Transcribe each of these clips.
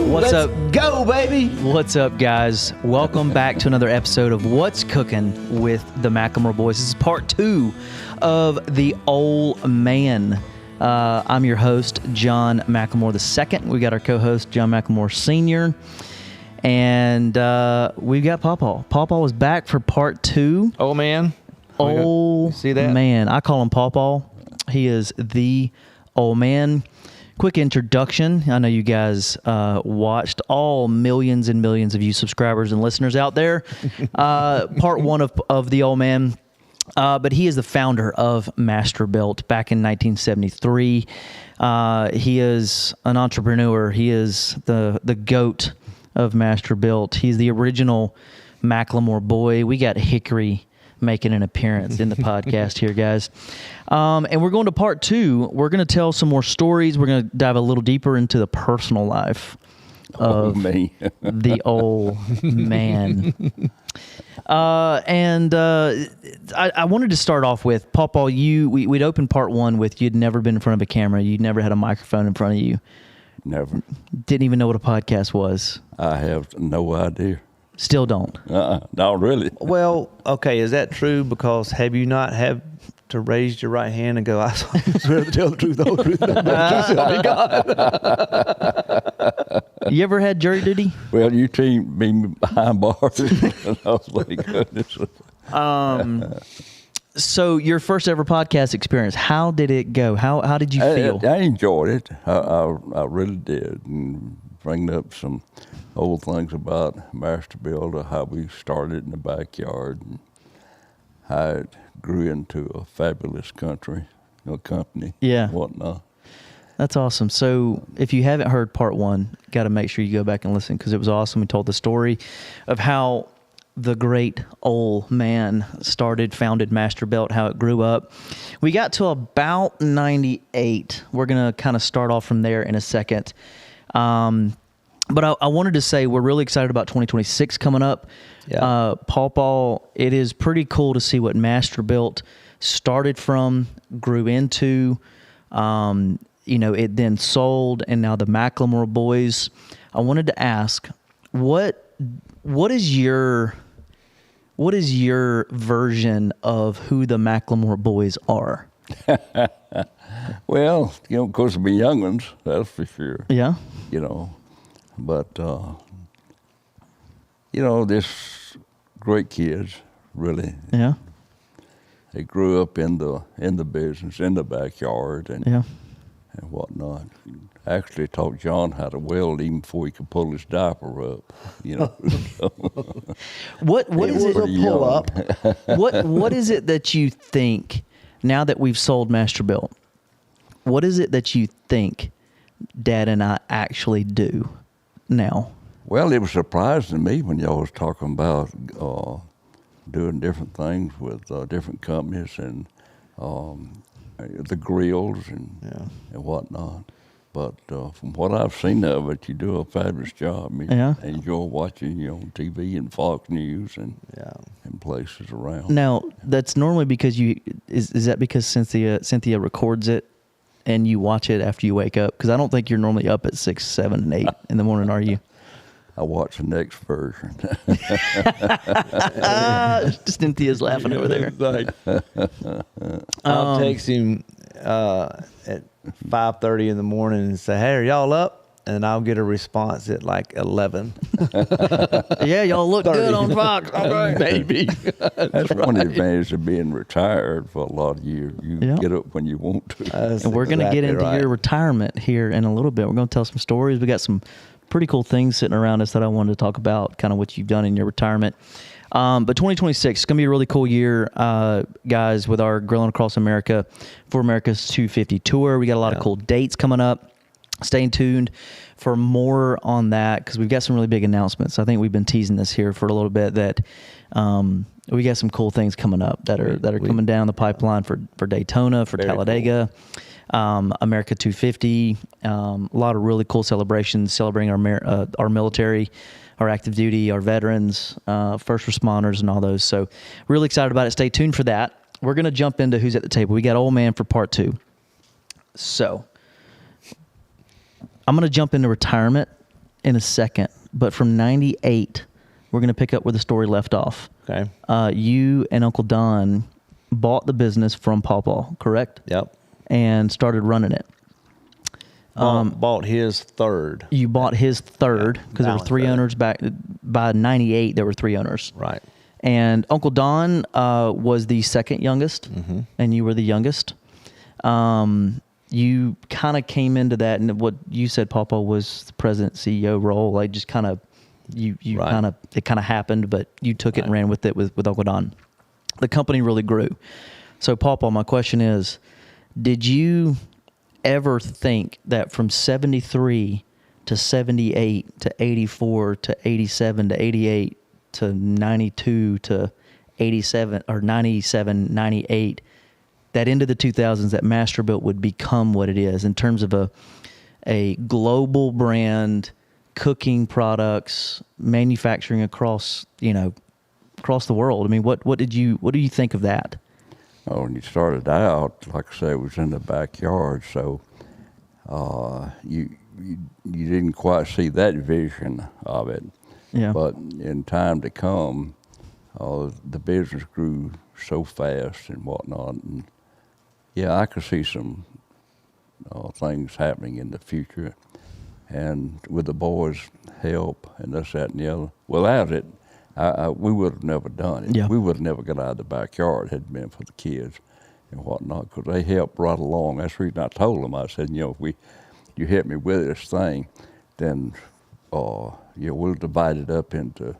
What's up? Go, baby. What's up, guys? Welcome back to another episode of What's Cookin' with the McLemore Boys. This is part 2 of the Ole Man. I'm your host, John McLemore II. We got our co-host, John McLemore Sr., and we've got Pawpaw. Pawpaw is back for part 2. Ole Man. Ole See that? Man. I call him Pawpaw. He is the Ole Man. Quick introduction. I know you guys watched, all millions and millions of you subscribers and listeners out there. Part 1 of the Ole Man. But he is the founder of Masterbuilt back in 1973. He is an entrepreneur. He is the GOAT of Masterbuilt. He's the original McLemore boy. We got Hickory making an appearance in the podcast here, guys. And we're going to part 2. We're going to tell some more stories. We're going to dive a little deeper into the personal life of the Ole Man. I wanted to start off with, Pawpaw, we'd opened part 1 with you'd never been in front of a camera. You'd never had a microphone in front of you. Never. Didn't even know what a podcast was. I have no idea. Still don't. Not really. Well, okay, is that true? Because have you not had to raise your right hand and go, I swear to tell the truth, the whole truth, nothing but the truth, so help me God. You ever had jury duty? Well, you teamed me behind bars. And I was like, goodness. So your first ever podcast experience, how did it go? How did you feel? I enjoyed it. I really did. And bringing up some old things about Masterbuilt, how we started in the backyard, and how it grew into a fabulous company, Yeah. whatnot. That's awesome. So if you haven't heard part 1, got to make sure you go back and listen because it was awesome. We told the story of how the great Ole Man founded Masterbuilt, how it grew up. We got to about 98. We're going to kind of start off from there in a second. But I wanted to say we're really excited about 2026 coming up. Yeah. Pawpaw, it is pretty cool to see what Masterbuilt started from, grew into. It then sold, and now the McLemore Boys. I wanted to ask, what is your version of who the McLemore Boys are? Well, of course, it'll be young ones, that's for sure. Yeah. But, this great kids, really. Yeah. They grew up in the business, in the backyard, and whatnot. Actually taught John how to weld even before he could pull his diaper up. What is it? Pull up. What is it that you think now that we've sold Masterbuilt? What is it that you think Dad and I actually do now? Well, it was surprising to me when y'all was talking about doing different things with different companies and the grills and whatnot. But from what I've seen of it, you do a fabulous job. I enjoy watching you on TV and Fox News and places around. Now, that's normally because is that because Cynthia records it and you watch it after you wake up? Because I don't think you're normally up at 6, 7, and 8 in the morning, are you? I watch the next version. Cynthia's laughing over there. I'll text him at 5:30 in the morning and say, hey, are y'all up? And I'll get a response at like 11. Yeah, y'all look good on Fox. Maybe. That's one advantage of being retired for a lot of years. You get up when you want to. And we're going to get into your retirement here in a little bit. We're going to tell some stories. We got some pretty cool things sitting around us that I wanted to talk about, kind of what you've done in your retirement. But 2026 is going to be a really cool year, guys, with our Grilling Across America for America's 250 tour. We got a lot of cool dates coming up. Stay tuned for more on that because we've got some really big announcements. I think we've been teasing this here for a little bit that we got some cool things coming up that are coming down the pipeline for Daytona, for Talladega, America 250. A lot of really cool celebrations celebrating our military, our active duty, our veterans, first responders, and all those. So really excited about it. Stay tuned for that. We're going to jump into Who's at the Table. We got Ole Man for part 2. So I'm going to jump into retirement in a second, but from 98, we're going to pick up where the story left off. Okay. You and Uncle Don bought the business from Pawpaw, correct? Yep. And started running it. Bought his third. You bought his third because there were three owners back by 98. There were three owners. Right. And Uncle Don was the second youngest, and you were the youngest. You kind of came into that, and what you said, Pawpaw, was the president CEO role. Like just kind of, it kind of happened, but you took it and ran with it with Uncle Don. The company really grew. So, Pawpaw, my question is, did you ever think that from 73 to 78 to 84 to 87 to 88 to 92 to 87 or 97, 98, that into the 2000s that Masterbuilt would become what it is in terms of a global brand, cooking products, manufacturing across the world? I mean, what do you think of that? Oh, when you started out, like I say, it was in the backyard, so you didn't quite see that vision of it. Yeah. But in time to come, the business grew so fast and whatnot, and I could see some things happening in the future. And with the boys' help and this, that, and the other, without it, we would have never done it. Yeah. We would have never got out of the backyard had it been for the kids and whatnot, because they helped right along. That's the reason I told them. I said, if you help me with this thing, then we'll divide it up into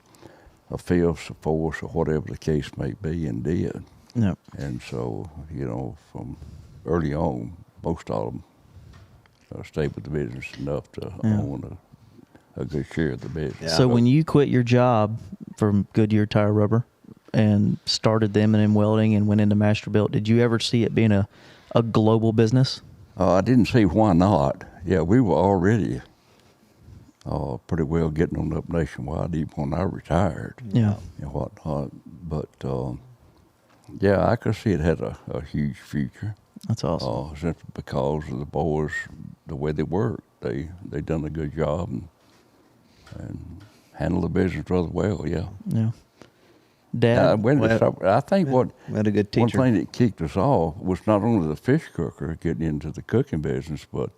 a fifth, a fourth, or whatever the case may be, and did. Yeah. And so, from early on, most of them stayed with the business enough to own a good share of the business. Yeah. So when you quit your job from Goodyear Tire Rubber and started the M&M Welding and went into Masterbuilt, did you ever see it being a global business? I didn't see why not. Yeah, we were already pretty well getting on up nationwide even when I retired. Yeah. And whatnot. But, I could see it had a huge future. That's awesome. Simply because of the boys, the way they worked. They done a good job and handled the business rather well, yeah. Yeah. Dad? I think we had a good teacher. One thing that kicked us off was not only the fish cooker getting into the cooking business, but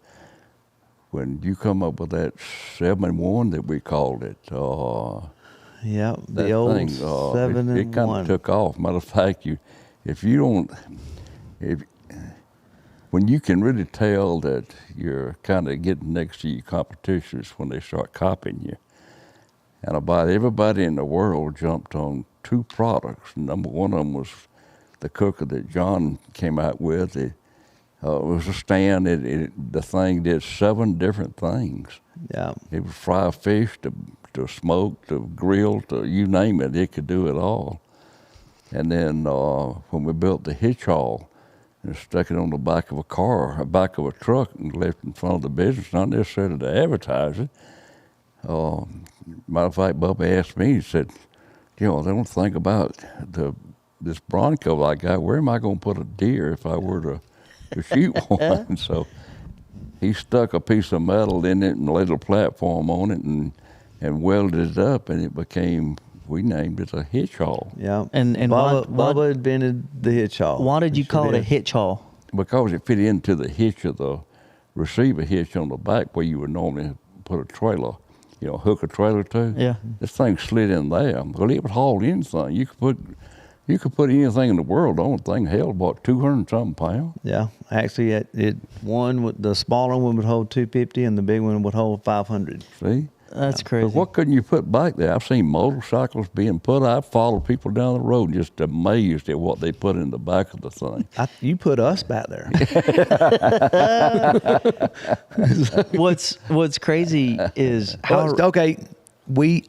when you come up with that 7-in-1 that we called it. The old thing, 7-in-1. It kind of took off. Matter of fact, when you can really tell that you're kind of getting next to your competition is when they start copying you. And about everybody in the world jumped on two products. Number one of them was the cooker that John came out with. It was a stand. The thing did 7 different things. Yeah. It would fry fish to smoke to grill to you name it. It could do it all. And then when we built the hitch haul and stuck it on the back of a car, back of a truck, and left in front of the business, not necessarily to advertise it. Matter of fact, Bubba asked me, he said, they don't think about this Bronco I got. Where am I going to put a deer if I were to shoot one? So he stuck a piece of metal in it and laid a platform on it and welded it up, and it became, we named it a hitch haul. Yeah. And Bubba invented the hitch haul. Why did you call it a hitch haul? Because it fit into the hitch of the receiver hitch on the back where you would normally put a trailer, hook a trailer to. Yeah. This thing slid in there. Well, it would haul anything. You could put anything in the world on the thing. Held about 200-something pounds. Yeah. Actually, the smaller one would hold 250 and the big one would hold 500. See? That's crazy. But what couldn't you put back there? I've seen motorcycles being put. I followed people down the road just amazed at what they put in the back of the thing. You put us back there. What's crazy is how...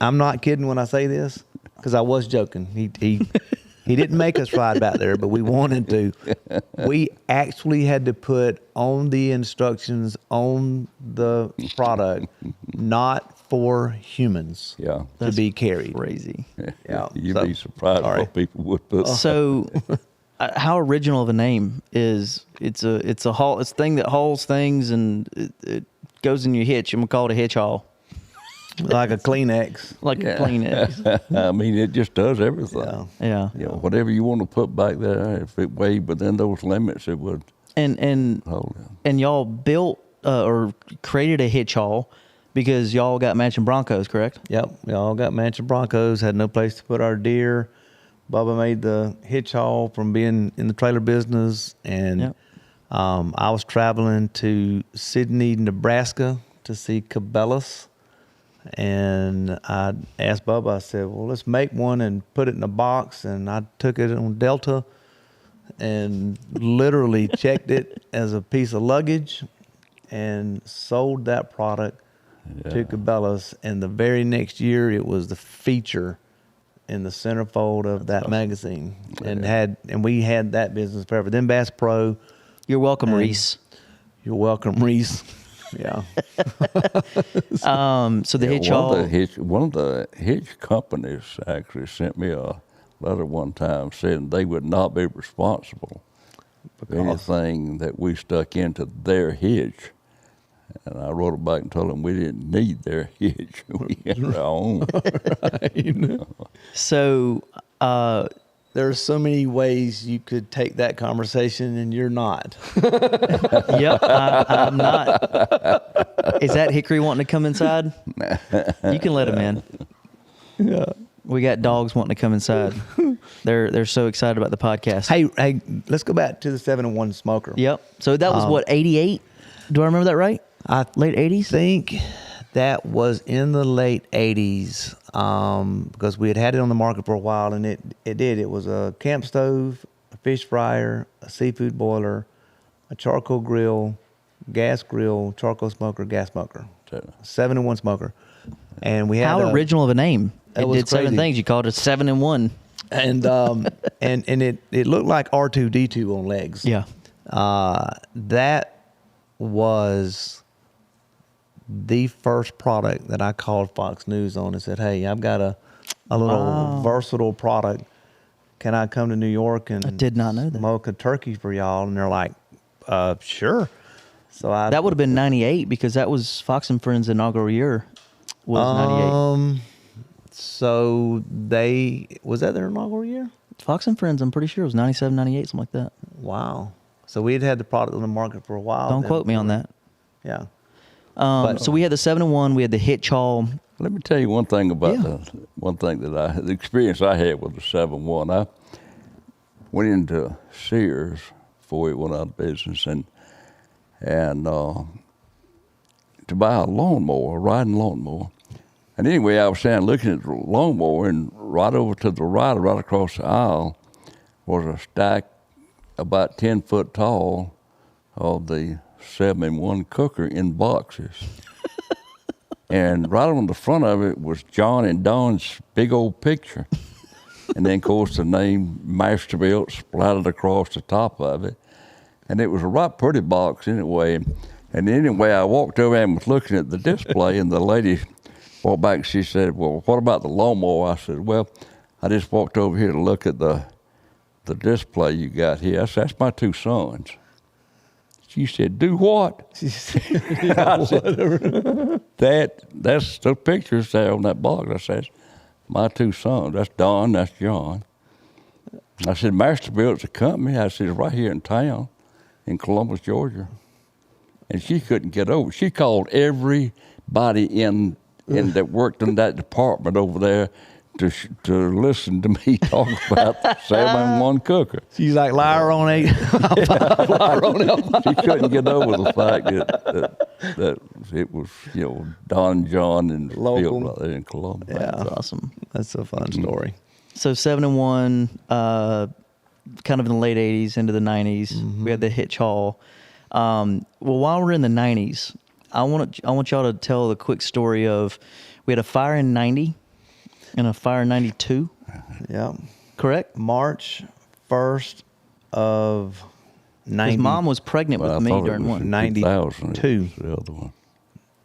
I'm not kidding when I say this, because I was joking. He didn't make us ride back there, but we wanted to. We actually had to put on the instructions on the product, not for humans to be carried. Crazy. Yeah. You'd be surprised what people would put. So, how original of a name is? It's a thing that hauls things and it goes in your hitch. I'm gonna call it a hitch haul. Like a Kleenex. Like a Kleenex. I mean, it just does everything. Yeah. You know, whatever you want to put back there, if it weighed within those limits, it would. And y'all built or created a hitch haul because y'all got matching Broncos, correct? Yep, we all got matching Broncos. Had no place to put our deer. Bubba made the hitch haul from being in the trailer business, and I was traveling to Sidney, Nebraska, to see Cabela's. And I asked Bubba, I said, well, let's make one and put it in a box. And I took it on Delta and literally checked it as a piece of luggage and sold that product to Cabela's. And the very next year, it was the feature in the centerfold of that magazine. And we had that business forever. Then Bass Pro. You're welcome, Reese. You're welcome, Reese. Yeah. So the hitch haul. One of the hitch companies actually sent me a letter one time saying they would not be responsible for anything that we stuck into their hitch. And I wrote it back and told them we didn't need their hitch. We had our own. Right. So there's so many ways you could take that conversation, and you're not. Yep, I'm not. Is that Hickory wanting to come inside? You can let him in. Yeah. We got dogs wanting to come inside. They're so excited about the podcast. Hey, let's go back to the 7-in-1 smoker. Yep. So that was what, 88? Do I remember that right? Late 80s? I think that was in the late 80s because we had it on the market for a while, and it was a camp stove, a fish fryer, a seafood boiler, a charcoal grill, gas grill, charcoal smoker, gas smoker. 7-in-1 smoker. And we had how original of a name. It did crazy. 7 things. You called it 7-in-1. And and it looked like R2-D2 on legs. Yeah. That was the first product that I called Fox News on and said, hey, I've got a little versatile product. Can I come to New York and I did not know that. smoke a turkey for y'all? And they're like, sure. So that would have been 98 because that was Fox and Friends' inaugural year was 98. So was that their inaugural year? Fox and Friends, I'm pretty sure it was 97, 98, something like that. Wow. So we had the product on the market for a while. Don't quote me on that. Yeah. So we had the 7-in-1, we had the hitch haul. Let me tell you one thing about the experience I had with the 7-in-1. I went into Sears before it went out of business, and to buy a riding lawnmower. And anyway, I was standing looking at the lawnmower, and right over to the right across the aisle, was a stack about 10 foot tall of the 7-in-1 cooker in boxes. And right on the front of it was John and Don's big old picture. And then, of course, the name Masterbuilt splattered across the top of it. And it was a right pretty box anyway. And anyway, I walked over and was looking at the display, and the lady walked back and she said, well, what about the lawnmower? I said, well, I just walked over here to look at the display you got here. I said, that's my 2 sons. She said, do what? She said, I said, that's the pictures there on that box. I said, my 2 sons. That's Don, that's John. I said, Masterbuilt's a company. I said, right here in town, in Columbus, Georgia. And she couldn't get over it. She called everybody in that worked in that department over there to listen to me talk about the 7-in-1 cooker. She's like, liar on 8. Liar on 8. She couldn't get over the fact that it was, Don and John and local built right there in Columbus. Yeah. That's awesome. That's a fun story. So 7-in-1, kind of in the late 80s into the 90s. Mm-hmm. We had the hitch haul. Well, while we're in the 90s, I want y'all to tell the quick story of we had a fire in 90 and a fire in 92. Yeah. Correct? March 1st of 90. His mom was pregnant with me during one. 92. The other one.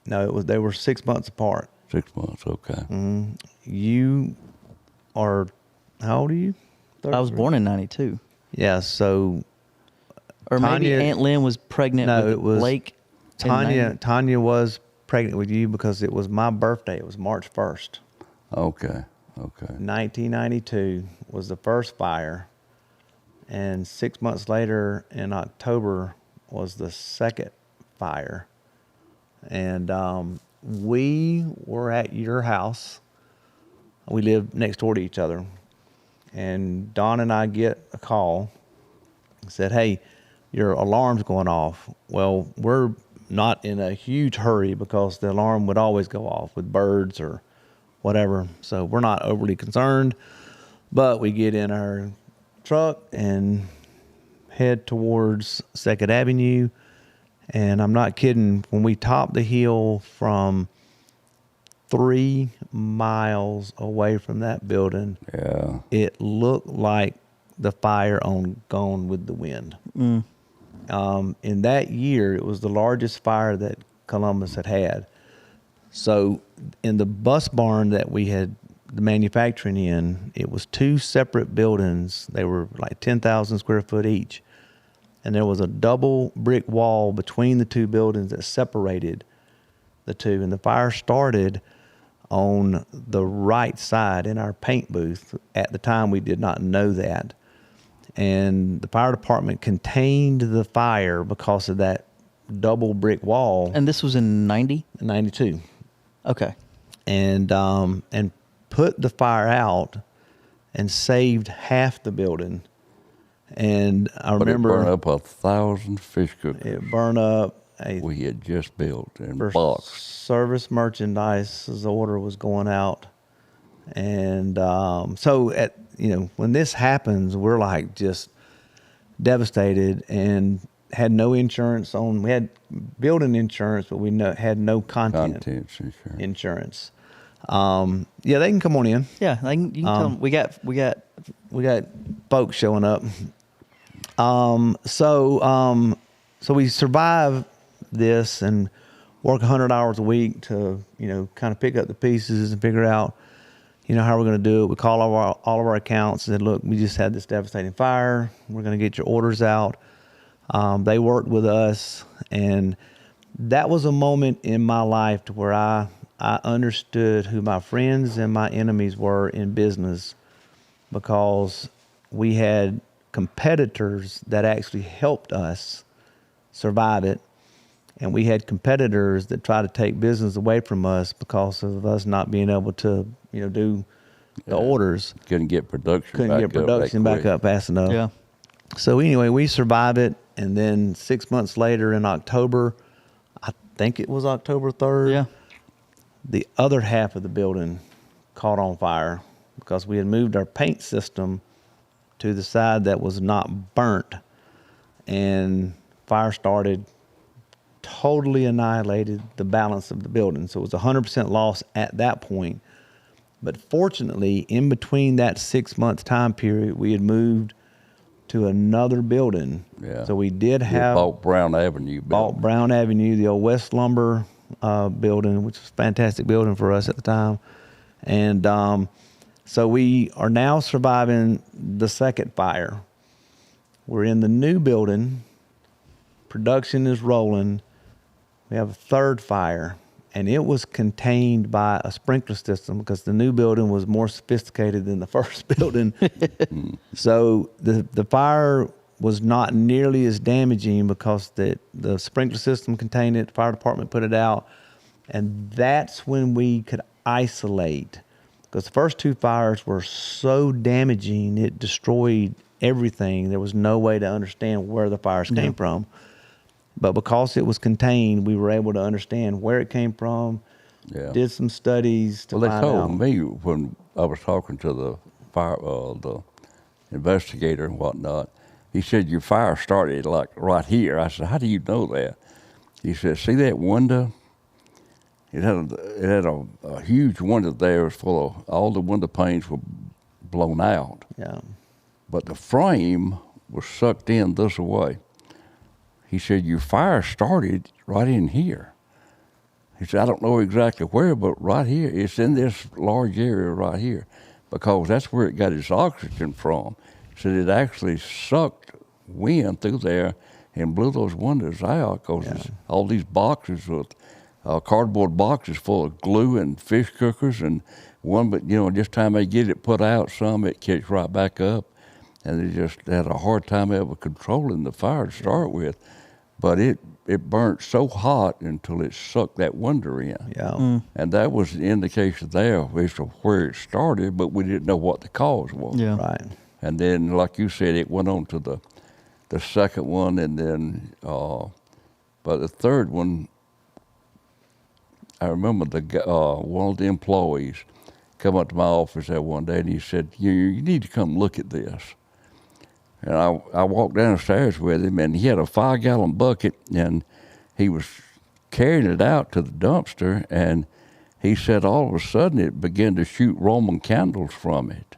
No, they were 6 months apart. 6 months, okay. Mm-hmm. You are, how old are you? 33? I was born in 92. Yeah, so. Or maybe Tanya, Aunt Lynn was pregnant with it was Blake. Tanya was pregnant with you because it was my birthday. It was March 1st. Okay. 1992 was the first fire. And 6 months later, in October, was the second fire. And we were at your house. We lived next door to each other. And Don and I get a call. Said, hey, your alarm's going off. Well, we're not in a huge hurry because the alarm would always go off with birds or whatever. So we're not overly concerned. But we get in our truck and head towards 2nd Avenue. And I'm not kidding. When we topped the hill from 3 miles away from that building, it looked like the fire on Gone with the Wind. In that year, it was the largest fire that Columbus had. So in the bus barn that we had the manufacturing in, it was 2 separate buildings. They were like 10,000 square foot each. And there was a double brick wall between the 2 buildings that separated the 2. And the fire started on the right side in our paint booth. At the time, we did not know that. And the fire department contained the fire because of that double brick wall. And this was in 90? 92. Okay. And put the fire out and saved half the building. And I remember it burned up 1,000 fish cookers. It burned up we had just built in for box. Service merchandise, the order was going out. And so when this happens, we're like just devastated and had no insurance on. We had building insurance, but we had no contents insurance. Yeah, they can come on in. Yeah, you can tell them. We got folks showing up. So we survive this and work 100 hours a week to kind of pick up the pieces and figure out how we're going to do it. We call all of our accounts and said, look, we just had this devastating fire. We're going to get your orders out. They worked with us, and that was a moment in my life to where I understood who my friends and my enemies were in business, because we had competitors that actually helped us survive it. And we had competitors that tried to take business away from us because of us not being able to, do the orders. Couldn't get production back up fast enough. Yeah. So anyway, we survived it. And then 6 months later in October, I think it was October 3rd. Yeah. The other half of the building caught on fire because we had moved our paint system to the side that was not burnt, and fire started, totally annihilated the balance of the building. So it was 100% loss at that point. But fortunately, in between that 6 month time period, we had moved to another building. Yeah. So we did have bought Brown Avenue, the old West Lumber building, which was a fantastic building for us at the time. And so we are now surviving the second fire. We're in the new building. Production is rolling. We have a third fire, and it was contained by a sprinkler system because the new building was more sophisticated than the first building. So the fire was not nearly as damaging because the sprinkler system contained it, the fire department put it out, and that's when we could isolate. Because the first 2 fires were so damaging, it destroyed everything. There was no way to understand where the fires came from. But because it was contained, we were able to understand where it came from. Yeah. Did some studies to find out. They told me when I was talking to the investigator and whatnot, he said, your fire started like right here. I said, how do you know that? He said, see that window? It had a huge window there. It was full of, all the window panes were blown out. Yeah. But the frame was sucked in this way. He said, your fire started right in here. He said, I don't know exactly where, but right here, it's in this large area right here, because that's where it got its oxygen from. He said it actually sucked wind through there and blew those windows out, because all these boxes with cardboard boxes full of glue and fish cookers, and but just time they get it put out, it kicks right back up, and they just had a hard time ever controlling the fire to start with. But it burnt so hot until it sucked that winder in. Yeah. And that was the indication there as to where it started, but we didn't know what the cause was. Yeah. Right. And then, like you said, it went on to the second one, and then, but the third one, I remember one of the employees come up to my office that one day, and he said, you need to come look at this. And I walked downstairs with him, and he had a 5-gallon bucket, and he was carrying it out to the dumpster, and he said all of a sudden it began to shoot Roman candles from it.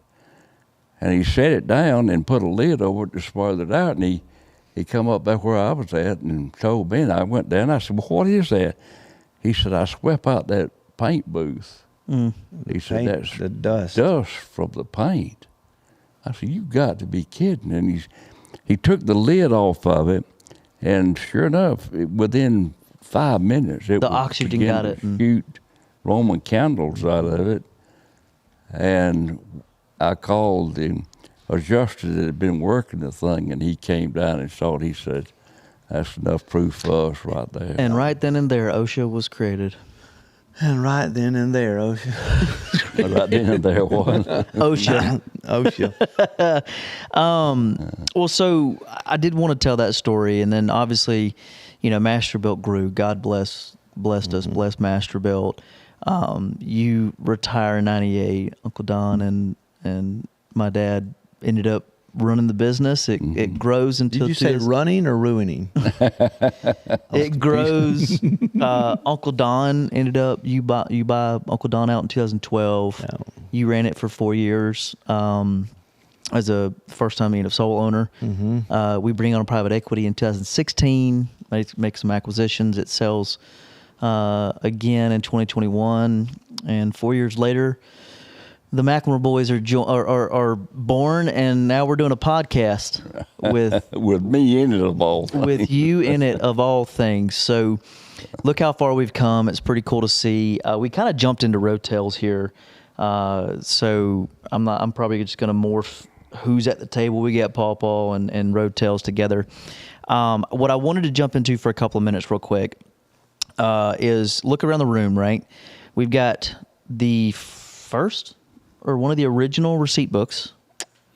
And he set it down and put a lid over it to smother it out, and he come up back where I was at and told me, and I went down. I said, well, what is that? He said, I swept out that paint booth. He said, that's the dust from the paint. I said, you got to be kidding. And he took the lid off of it, and sure enough, within 5 minutes, the oxygen got it. Shoot Roman candles out of it. And I called the adjuster that had been working the thing, and he came down and saw it. He said, that's enough proof for us right there. And right then and there, OSHA was created. And right then and there, OSHA. Right then and there, what? OSHA. OSHA. Well, so I did want to tell that story, and then obviously, Masterbuilt grew. God blessed us, blessed Masterbuilt. You retire in '98. Uncle Don and my dad ended up running the business. It grows until. Did you say running or ruining? It grows. Uncle Don ended up. You buy Uncle Don out in 2012. Yeah. You ran it for 4 years as a first-time sole owner. We bring on private equity in 2016. Make some acquisitions. It sells again in 2021, and 4 years later, the McLemore Boys are born, and now we're doing a podcast with me in it of all things. With you in it of all things. So look how far we've come. It's pretty cool to see. We kind of jumped into Roadtails here, so I'm probably just going to morph who's at the table. We got Paw and Roadtails together. What I wanted to jump into for a couple of minutes, real quick, is look around the room. Right, we've got the first. Or one of the original receipt books.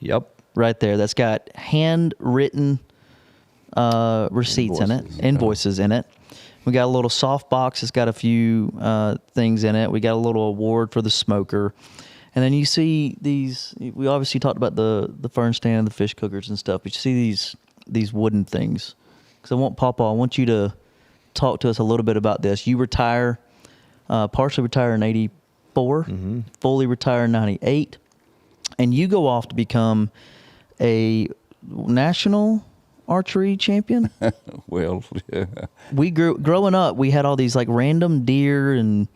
Yep. Right there. That's got handwritten receipts invoices in it. We got a little soft box. It's got a few things in it. We got a little award for the smoker. And then you see these, we obviously talked about the fern stand and the fish cookers and stuff, but you see these wooden things. Because I want you to talk to us a little bit about this. You retire, partially retire in 84, fully retire in 98, and you go off to become a national archery champion. Well, yeah. We growing up, we had all these like random deer and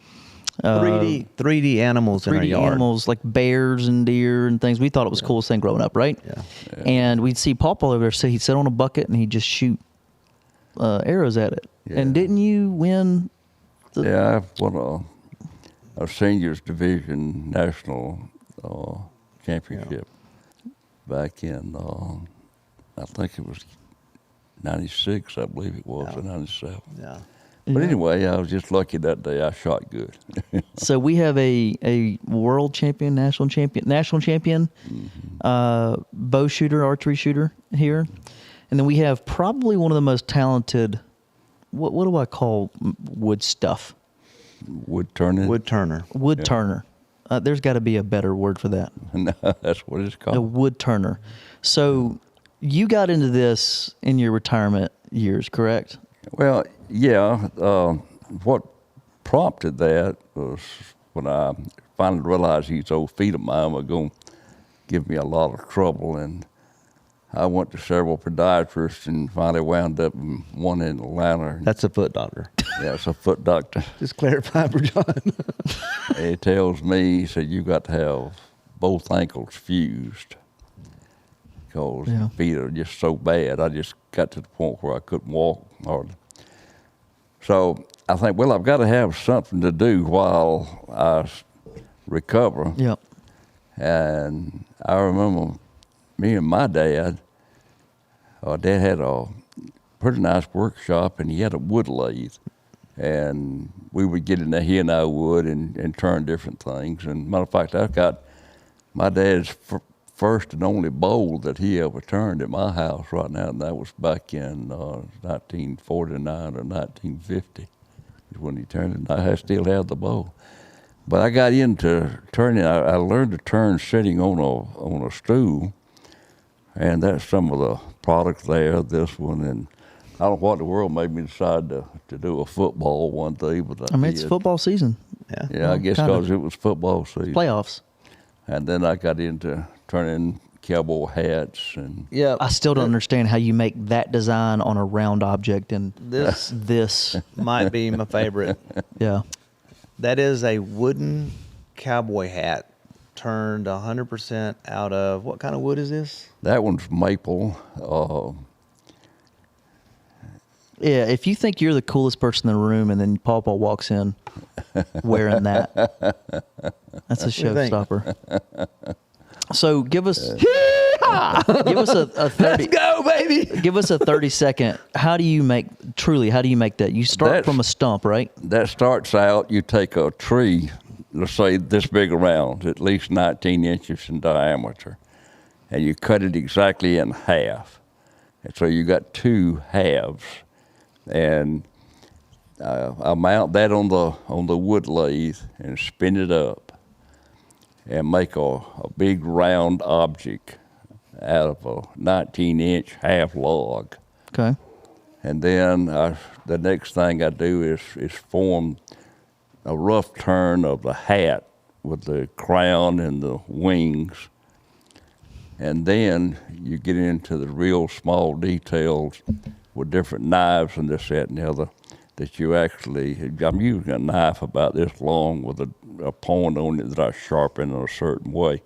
3D animals in our yard. Animals like bears and deer and things. We thought it was the coolest thing growing up, right? Yeah. And we'd see Paw over there. So he'd sit on a bucket and he'd just shoot arrows at it. Yeah. And didn't you win? Yeah, I won a seniors division national championship back in, I think it was 96, I believe it was, or 97. Yeah. But anyway, I was just lucky that day. I shot good. So we have a world champion, national champion, bow shooter, archery shooter here. And then we have probably one of the most talented, what do I call wood stuff? Wood turner. Wood turner. There's got to be a better word for that. No, that's what it's called. A wood turner. So you got into this in your retirement years, correct? Well, yeah. What prompted that was when I finally realized these old feet of mine were going to give me a lot of trouble, and I went to several podiatrists and finally wound up in one in Atlanta. That's a foot doctor. Yeah, it's a foot doctor. Just clarify for John. He tells me, he said, you got to have both ankles fused because feet are just so bad. I just got to the point where I couldn't walk hardly. So I think, well, I've got to have something to do while I recover. Yep. And I remember me and my dad, Dad had a pretty nice workshop, and he had a wood lathe. And we would get in there, he and I would, and turn different things. And matter of fact, I've got my dad's first and only bowl that he ever turned at my house right now, and that was back in 1949 or 1950 is when he turned it. And I still have the bowl. But I got into turning. I learned to turn sitting on a stool, and that's some of the products there. This one, and I don't know what in the world made me decide to do a football one day, but I mean, it's football season. Yeah. Yeah, I guess because it was football season. Playoffs. And then I got into turning cowboy hats and. Yeah. I still don't understand how you make that design on a round object, and this might be my favorite. Yeah. That is a wooden cowboy hat turned 100% out of, what kind of wood is this? That one's maple. Yeah, if you think you're the coolest person in the room and then Paw walks in wearing that, that's a showstopper. So give us a 30. Let's go, baby. Give us a 30-second. How do you make that? You start from a stump, right? That starts out, you take a tree, let's say this big around, at least 19 inches in diameter, and you cut it exactly in half. And so you got two halves. And I mount that on the wood lathe and spin it up and make a big round object out of a 19-inch half log. Okay. And then the next thing I do is form a rough turn of the hat with the crown and the wings. And then you get into the real small details with different knives and this, that, and the other, that you actually, I'm using a knife about this long with a point on it that I sharpen in a certain way.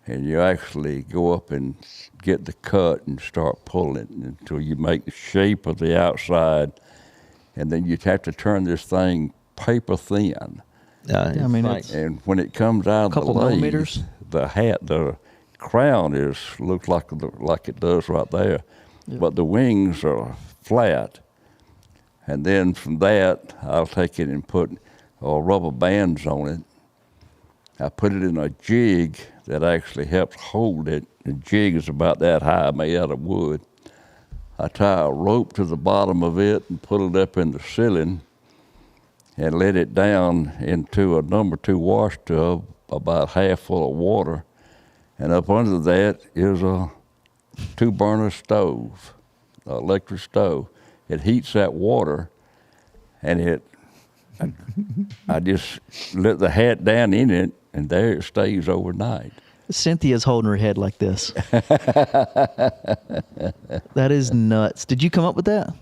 And you actually go up and get the cut and start pulling until you make the shape of the outside. And then you have to turn this thing paper thin. I mean, and when it comes out of the lathe, millimeters. The crown looks like it does right there. Yep. But the wings are flat. And then from that, I'll take it and put rubber bands on it. I put it in a jig that actually helps hold it. The jig is about that high, made out of wood. I tie a rope to the bottom of it and put it up in the ceiling and let it down into a number 2 wash tub about half full of water. And up under that is a 2-burner stove, electric stove. It heats that water, and I just let the hat down in it, and there it stays overnight. Cynthia's holding her head like this. That is nuts. Did you come up with that?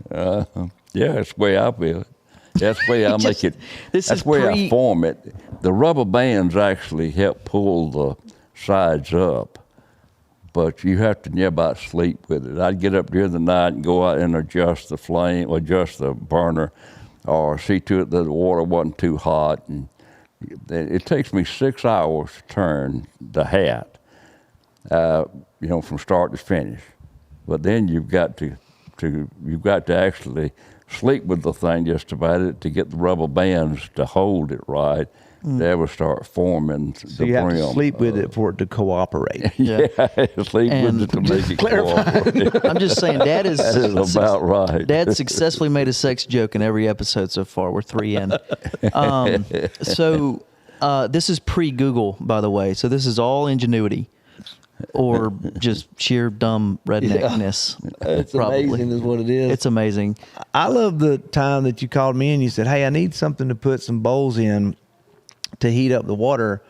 Yeah, that's the way I feel it. That's the way I make it. That's the way I form it. The rubber bands actually help pull the sides up. But you have to never about sleep with it. I'd get up during the night and go out and adjust the flame, or adjust the burner, or see to it that the water wasn't too hot. And it takes me 6 hours to turn the hat, from start to finish. But then you've got to actually sleep with the thing just about it to get the rubber bands to hold it right. They will start forming so the you brim. have to sleep with it for it to cooperate. Yeah, sleep with it to make it cooperate. I'm just saying, Dad is that is about right. Dad successfully made a sex joke in every episode so far. We're 3 in. So this is pre-Google, by the way. So this is all ingenuity, or just sheer dumb redneckness. It's probably. amazing is what it is. It's amazing. I love the time that you called me and you said, hey, I need something to put some bowls in to heat up the water.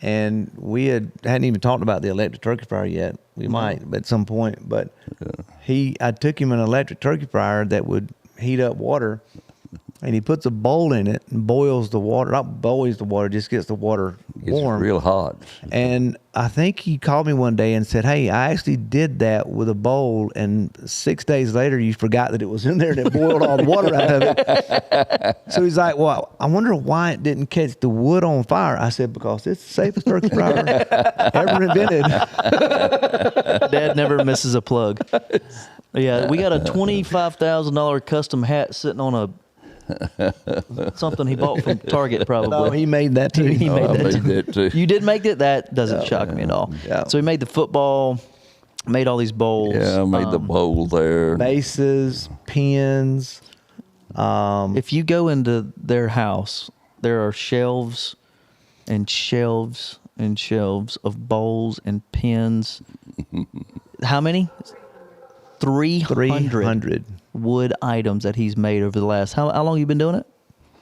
And we hadn't even talked about the electric turkey fryer yet. We might at some point, but I took him an electric turkey fryer that would heat up water, and he puts a bowl in it and boils the water. Not boils the water, just gets the water warm. It's real hot. And I think he called me one day and said, "Hey, I actually did that with a bowl, and 6 days later you forgot that it was in there and it boiled all the water out of it." So he's like, "Well, I wonder why it didn't catch the wood on fire." I said, "Because it's the safest turkey fryer ever invented." Dad never misses a plug. Yeah, we got a $25,000 custom hat sitting on something he bought from Target, probably. No, he made that too. He made that too. You did make it? That doesn't shock me at all. Yeah. So he made the football, made all these bowls. Yeah, I made the bowl there. Bases, pins. If you go into their house, there are shelves and shelves and shelves of bowls and pins. How many? 300 wood items that he's made over the last. How long have you been doing it?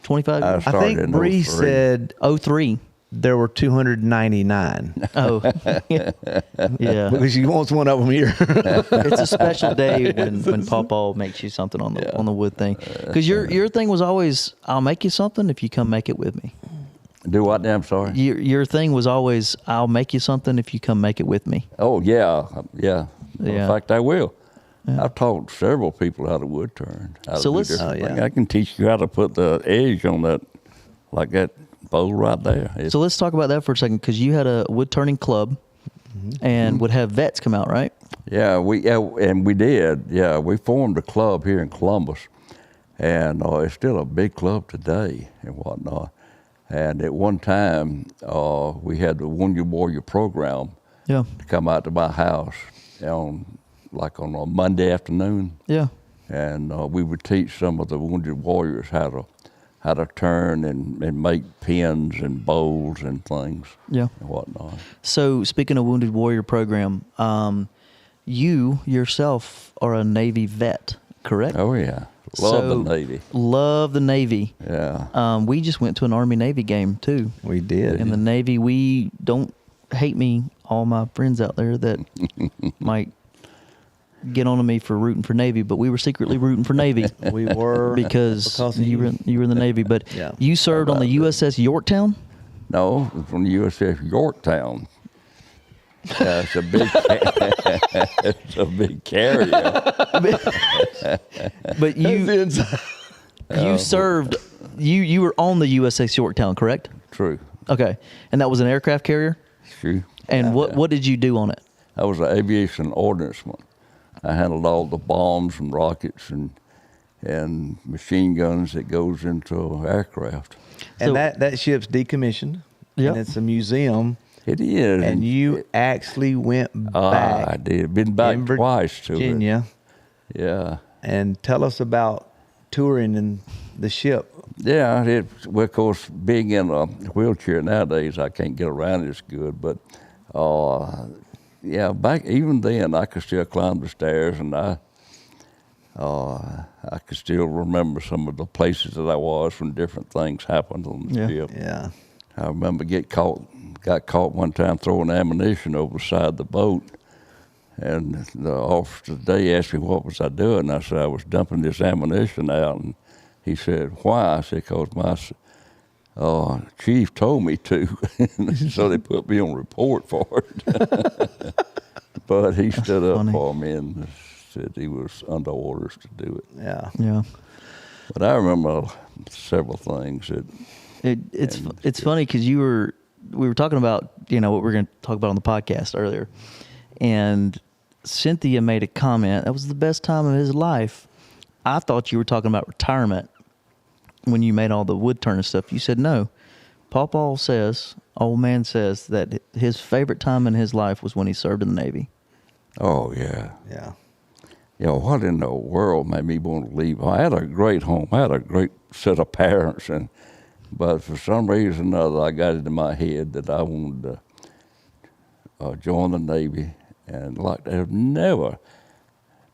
25 years? I think Bree said 03. there were 299. Oh, yeah. Because she wants one of them here. It's a special day when Pawpaw makes you something on the wood thing. Because your thing was always, I'll make you something if you come make it with me. Do what now? I'm sorry. Your thing was always, I'll make you something if you come make it with me. Oh, yeah. In fact, I will. Yeah. I've taught several people how to wood turn. So let's. I can teach you how to put the edge on that, like that bowl right there. So let's talk about that for a second, because you had a wood turning club, and would have vets come out, right? Yeah, we did. Yeah, we formed a club here in Columbus, and it's still a big club today and whatnot. And at one time, we had the Wounded Warrior program to come out to my house on a Monday afternoon. Yeah. And we would teach some of the Wounded Warriors how to turn and make pins and bowls and things. Yeah. And whatnot. So speaking of Wounded Warrior program, you yourself are a Navy vet, correct? Oh yeah. Love the Navy. Love the Navy. Yeah. We just went to an Army-Navy game too. We did. In the Navy, we don't hate me, all my friends out there that might get on to me for rooting for Navy, but we were secretly rooting for Navy. We were. because you were in the Navy. But you served on the USS Yorktown? No, from the USS Yorktown. It's a big, it's a big carrier. But you served. You were on the USS Yorktown, correct? True. Okay, and that was an aircraft carrier. True. And what did you do on it? I was an aviation ordnanceman. I handled all the bombs and rockets and machine guns that goes into aircraft. And that ship's decommissioned. Yeah. And it's a museum. It is. And you actually went back. I did. Been back twice to Virginia. it. Yeah. And tell us about touring in the ship. Yeah, of course, being in a wheelchair nowadays, I can't get around as good. But, back even then, I could still climb the stairs, and I could still remember some of the places that I was when different things happened on the ship. Yeah. I remember got caught one time throwing ammunition over the side of the boat. And the officer today asked me what was I doing. I said I was dumping this ammunition out. And he said, "Why?" I said, "Because my chief told me to." So they put me on report for it. But he stood up for me and said he was under orders to do it. Yeah. Yeah. But I remember several things that. It's funny because we were talking about what we're going to talk about on the podcast earlier, and Cynthia made a comment that was the best time of his life. I thought you were talking about retirement when you made all the wood turning stuff. You said no. Pawpaw says, Ole Man says that his favorite time in his life was when he served in the Navy. Oh yeah. Yeah. What in the world made me want to leave? I had a great home. I had a great set of parents, but for some reason or other, I got it in my head that I wanted to join the Navy, and I've never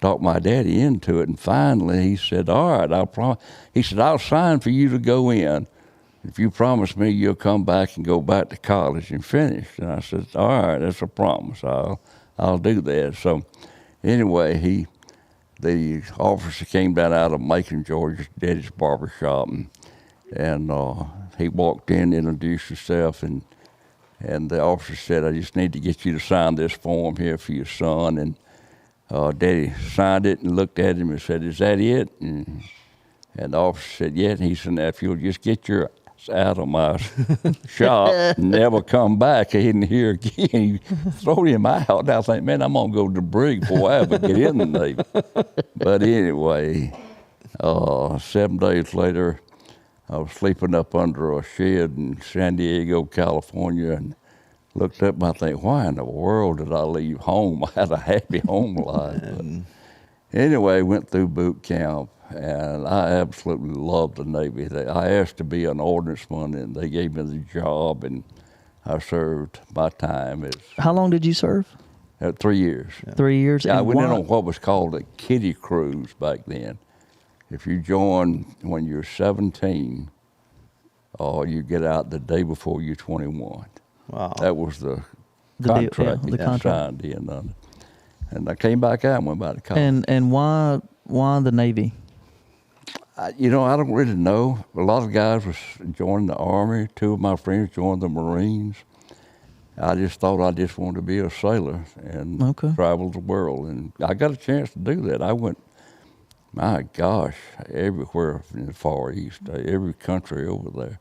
talked my daddy into it. And finally, he said, "All right, I'll promise." He said, "I'll sign for you to go in if you promise me you'll come back and go back to college and finish." And I said, "All right, that's a promise. I'll do that." So anyway, the officer came down out of Macon, Georgia, Daddy's barbershop, and he walked in, introduced himself, and the officer said, "I just need to get you to sign this form here for your son." And Daddy signed it and looked at him and said, "Is that it?" And the officer said, "Yeah." And he said, "Now, if you'll just get your ass out of my shop, never come back." He didn't hear again. He threw him out. And I think, man, I'm going to go to the brig before I ever get in the Navy. But anyway, 7 days later, I was sleeping up under a shed in San Diego, California, and looked up and I think, why in the world did I leave home? I had a happy home life. But anyway, went through boot camp, and I absolutely loved the Navy. I asked to be an ordnanceman, and they gave me the job, and I served my time. How long did you serve? 3 years. 3 years? Yeah, I went in on what was called a kiddie cruise back then. If you join when you're 17, you get out the day before you're 21. Wow. That was the contract the contract. signed in. And I came back out and went back to college. And why the Navy? I don't really know. A lot of guys was joining the Army. 2 of my friends joined the Marines. I just thought I just wanted to be a sailor and travel the world. And I got a chance to do that. I went, my gosh, everywhere in the Far East, every country over there.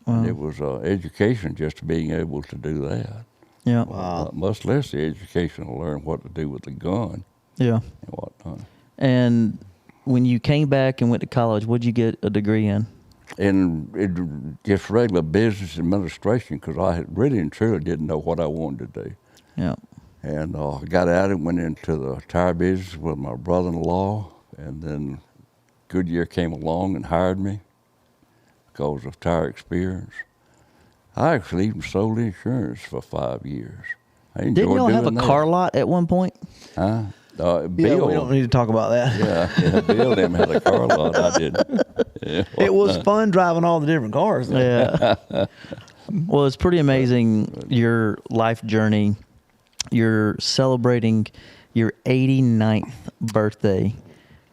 Wow. And it was education just being able to do that. Yeah. Wow. Much less the education to learn what to do with the gun. Yeah. And whatnot. And when you came back and went to college, what did you get a degree in? Just regular business administration, because I really and truly didn't know what I wanted to do. Yeah. And I got out and went into the tire business with my brother-in-law, and then Goodyear came along and hired me because of tire experience. I actually even sold insurance for 5 years. I enjoyed Didn't y'all have a that. car lot at one point? Huh? Bill, Bill, we don't need to talk about that. yeah, Bill them had a car lot. I didn't. Yeah, It was fun driving all the different cars. Yeah. Well, it's pretty amazing, your life journey. You're celebrating your 89th birthday.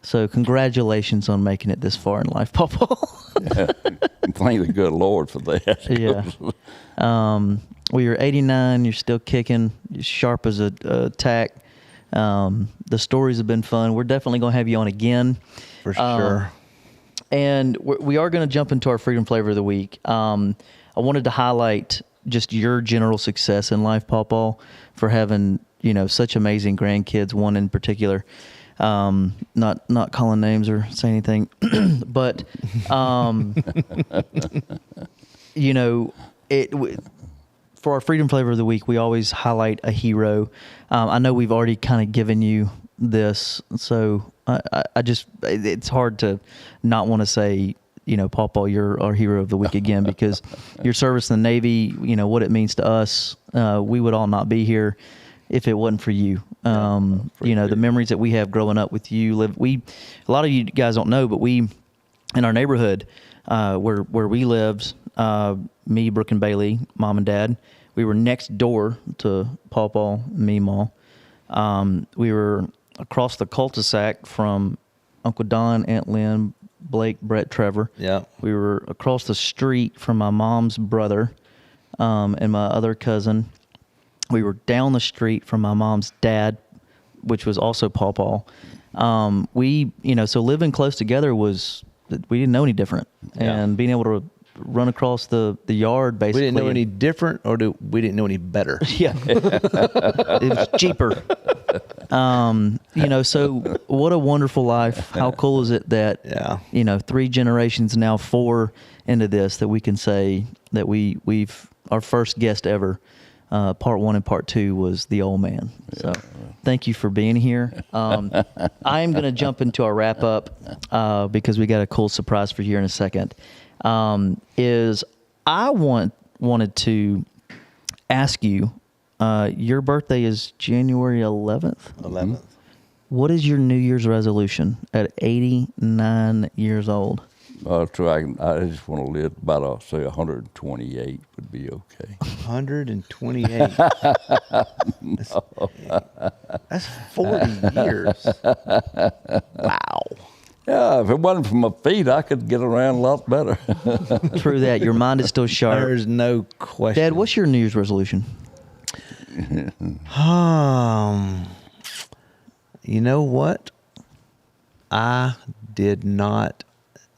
So congratulations on making it this far in life, Papa. Yeah. Thank the good Lord for that. Yeah. Well, you're 89. You're still kicking. You're sharp as a tack. The stories have been fun. We're definitely going to have you on again. For sure. And we are going to jump into our Freedom Flavor of the Week. I wanted to highlight just your general success in life, Pawpaw, for having, such amazing grandkids, one in particular. Not calling names or saying anything, but, for our Freedom Flavor of the Week, we always highlight a hero. I know we've already kind of given you this, so it's hard to not want to say, Pawpaw, you're our hero of the week again, because your service in the Navy, what it means to us, we would all not be here if it wasn't for you. The memories that we have growing up with you, a lot of you guys don't know, but we, in our neighborhood, where we lived, me, Brooke and Bailey, Mom and Dad, we were next door to Pawpaw, me, Ma. We were across the cul-de-sac from Uncle Don, Aunt Lynn, Blake, Brett, Trevor. Yeah. We were across the street from my mom's brother, and my other cousin. We were down the street from my mom's dad, which was also Pawpaw. So living close together we didn't know any different. Yeah. And being able to run across the yard, basically. We didn't know any different, or we didn't know any better. Yeah. It was cheaper. So what a wonderful life. How cool is it that, 3 generations, now 4 into this, that we can say that we've our first guest ever, part 1 and part 2 was the Ole Man. So thank you for being here. I am going to jump into our wrap up, because we got a cool surprise for you here in a second. I wanted to ask you, your birthday is January 11th? 11th. What is your New Year's resolution at 89 years old? So I just want to live about, say, 128 would be okay. 128. That's 40 years. Wow. Yeah, if it wasn't for my feet, I could get around a lot better. True that. Your mind is still sharp. There's no question. Dad, what's your New Year's resolution? You know what? I did not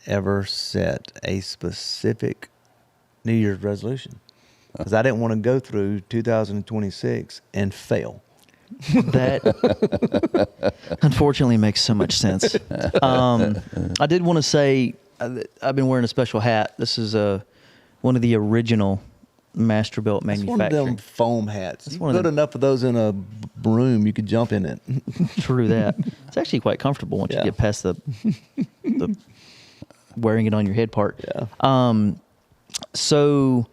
ever set a specific New Year's resolution because I didn't want to go through 2026 and fail. That unfortunately makes so much sense. I did want to say I've been wearing a special hat. This is one of the original Masterbuilt manufacturing. It's one of them foam hats. You put enough of those in a room, you could jump in it. True that. It's actually quite comfortable once you get past the wearing it on your head part. Yeah. So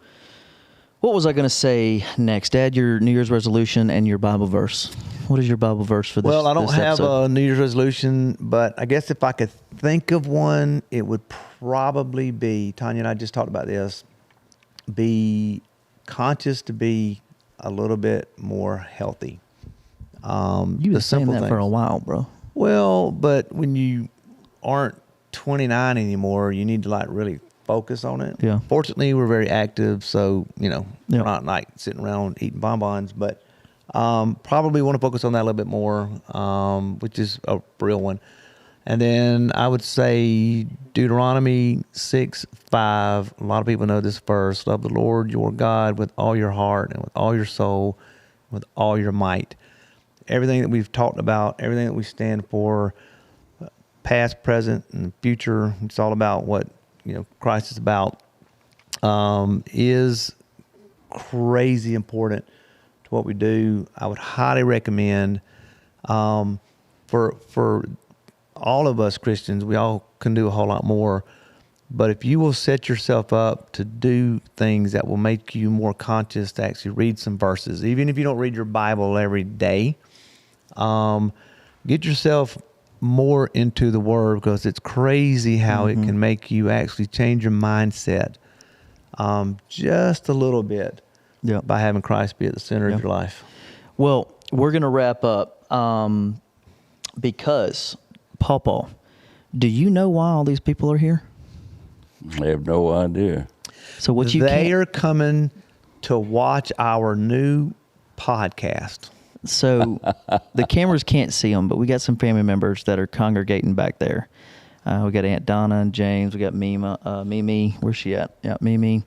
what was I going to say next? Dad, your New Year's resolution and your Bible verse. What is your Bible verse for this? Well, I don't have episode? a New Year's resolution, but I guess if I could think of one, it would probably be, Tanya and I just talked about this, be conscious to be a little bit more healthy. You've been saying that for a while, bro. Well, but when you aren't 29 anymore, you need to like really focus on it. Yeah. Fortunately, we're very active, so we're not like sitting around eating bonbons, but probably want to focus on that a little bit more, which is a real one. And then I would say Deuteronomy 6:5. A lot of people know this verse. Love the Lord your God with all your heart and with all your soul, with all your might. Everything that we've talked about, everything that we stand for, past, present, and future, it's all about what Christ is about, is crazy important to what we do. I would highly recommend for all of us Christians, we all can do a whole lot more. But if you will set yourself up to do things that will make you more conscious to actually read some verses, even if you don't read your Bible every day, get yourself more into the Word, because it's crazy how it can make you actually change your mindset just a little bit by having Christ be at the center of your life. Well, we're going to wrap up because, Pawpaw, do you know why all these people are here? I have no idea. So what they are coming to watch our new podcast. So the cameras can't see them, but we got some family members that are congregating back there. We got Aunt Donna and James. We got Mimi. Where's she at? Yeah, Mimi.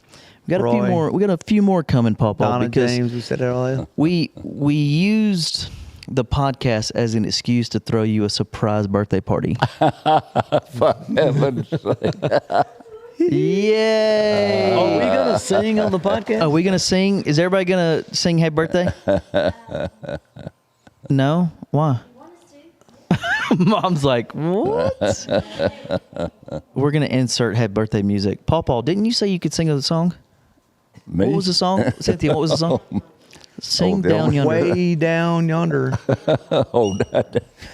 We got a few more. We got a few more coming, Pawpaw. Donna, because James. We said earlier. We used the podcast as an excuse to throw you a surprise birthday party. For heaven's sake. Yay! Are we going to sing on the podcast? Are we going to sing? Is everybody going to sing Happy Birthday? No? Why? Mom's like, what? We're going to insert Happy Birthday music. Pawpaw, didn't you say you could sing a song? Me? What was the song? Cynthia, what was the song? Sing Down Yonder. Way down yonder.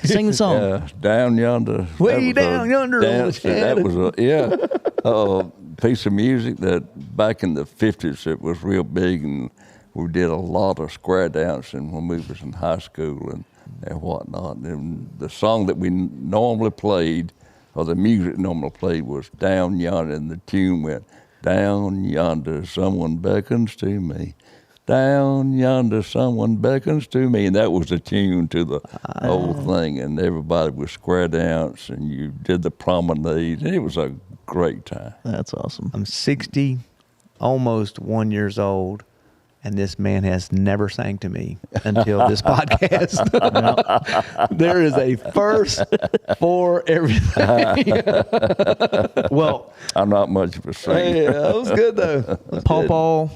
Sing the song. Yeah, Down Yonder. Way down yonder. That was a piece of music that back in the 50s it was real big, and we did a lot of square dancing when we was in high school and whatnot. And the song that we normally played, or the music normally played, was Down Yonder, and the tune went, down yonder, someone beckons to me. Down yonder, someone beckons to me. And that was the tune to the whole thing. And everybody was square dance, and you did the promenade. And it was a great time. That's awesome. I'm 60, almost 1 year old, and this man has never sang to me until this podcast. There is a first for everything. Well, I'm not much of a singer. Hey, that was good, though. Pawpaw,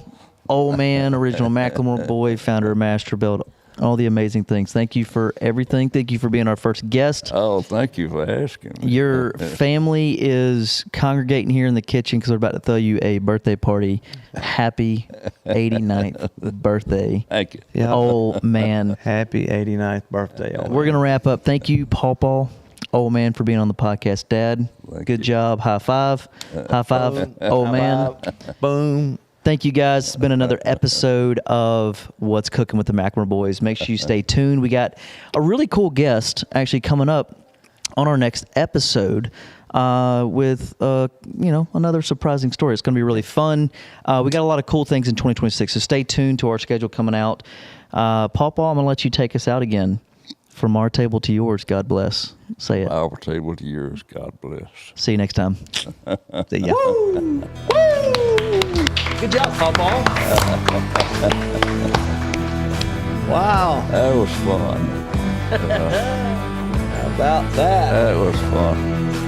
Ole Man, original McLemore Boy, founder of Masterbuilt, all the amazing things. Thank you for everything. Thank you for being our first guest. Oh, thank you for asking me. Your family is congregating here in the kitchen because we're about to throw you a birthday party. Happy 89th birthday. Thank you. Yeah. Ole Man. Happy 89th birthday. We're going to wrap up. Thank you, Pawpaw, Ole Man, for being on the podcast. Dad, good job. High five. High five, Ole Man. Boom. Thank you, guys. It's been another episode of What's Cooking with the McLemore Boys. Make sure you stay tuned. We got a really cool guest actually coming up on our next episode with another surprising story. It's going to be really fun. We got a lot of cool things in 2026, so stay tuned to our schedule coming out. Paw, I'm going to let you take us out again. From our table to yours, God bless. Say it. Our table to yours, God bless. See you next time. See ya. Woo! Good job, Paw. Wow. That was fun. How about that? That was fun.